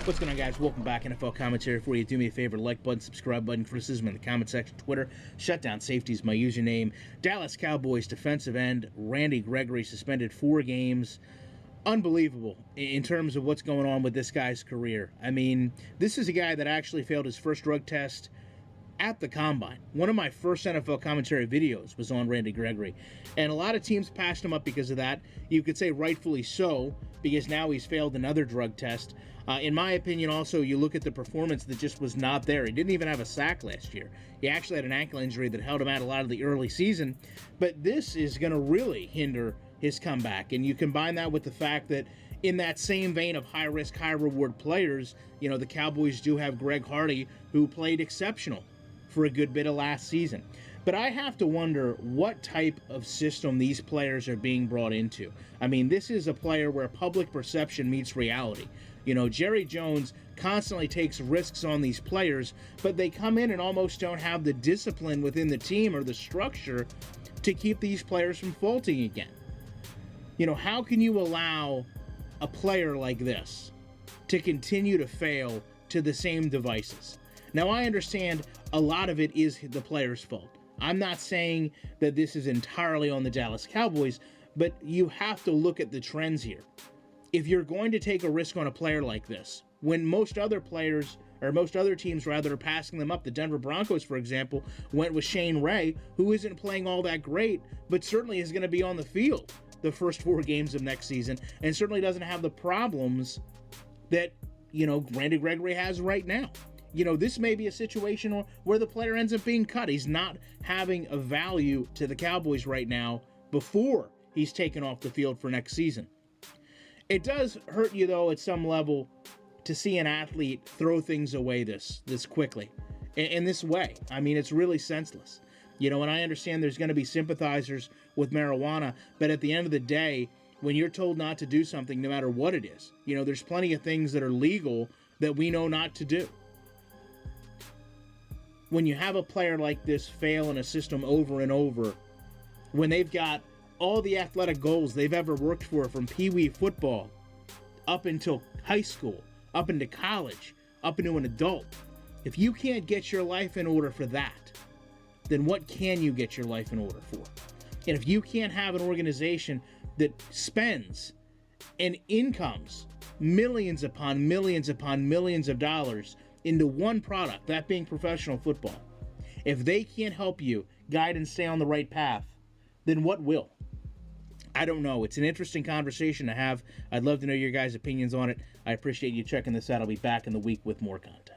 What's going on, guys? Welcome back. NFL commentary for you. Do me a favor, like button, subscribe button, criticism in the comment section, Twitter. Shutdown safety is my username. Dallas Cowboys defensive end Randy Gregory suspended 4 games. Unbelievable in terms of what's going on with this guy's career. I mean, this is a guy that actually failed his first drug test at the Combine. One of my first NFL commentary videos was on Randy Gregory, and a lot of teams passed him up because of that. You could say rightfully so, because now he's failed another drug test. In my opinion, also, you look at the performance that just was not there. He didn't even have a sack last year. He actually had an ankle injury that held him out a lot of the early season, but this is going to really hinder his comeback. And you combine that with the fact that in that same vein of high-risk, high-reward players, you know, the Cowboys do have Greg Hardy, who played exceptional for a good bit of last season. But I have to wonder what type of system these players are being brought into. I mean, this is a player where public perception meets reality. You know, Jerry Jones constantly takes risks on these players, but they come in and almost don't have the discipline within the team or the structure to keep these players from faulting again. You know, how can you allow a player like this to continue to fail to the same devices? Now, I understand a lot of it is the player's fault. I'm not saying that this is entirely on the Dallas Cowboys, but you have to look at the trends here. If you're going to take a risk on a player like this, when most other players, or most other teams rather, are passing them up, the Denver Broncos, for example, went with Shane Ray, who isn't playing all that great, but certainly is going to be on the field the first 4 games of next season, and certainly doesn't have the problems that, you know, Randy Gregory has right now. You know, this may be a situation where the player ends up being cut. He's not having a value to the Cowboys right now before he's taken off the field for next season. It does hurt you, though, at some level to see an athlete throw things away this quickly, in this way. I mean, it's really senseless. You know, and I understand there's going to be sympathizers with marijuana, but at the end of the day, when you're told not to do something, no matter what it is, you know, there's plenty of things that are legal that we know not to do. When you have a player like this fail in a system over and over, when they've got all the athletic goals they've ever worked for from Pee-wee football up until high school, up into college, up into an adult, if you can't get your life in order for that, then what can you get your life in order for? And if you can't have an organization that spends and incomes millions upon millions upon millions of dollars into one product, that being professional football, if they can't help you guide and stay on the right path, then what will? I don't know. It's an interesting conversation to have. I'd love to know your guys' opinions on it. I appreciate you checking this out. I'll be back in the week with more content.